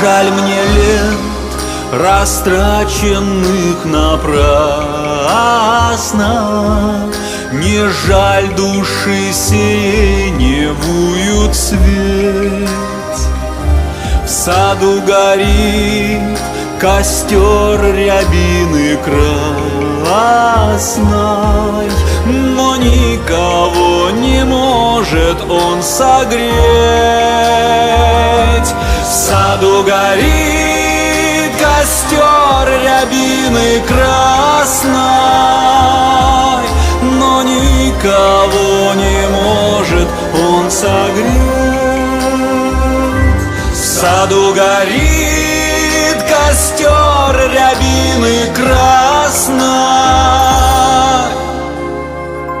жаль мне лет, растраченных напрасно, не жаль души сиреневую цветь. В саду горит костер рябины красной, но никого не может он согреть. В саду горит костер рябины красной, но никого не может он согреть. В саду горит костер рябины красной,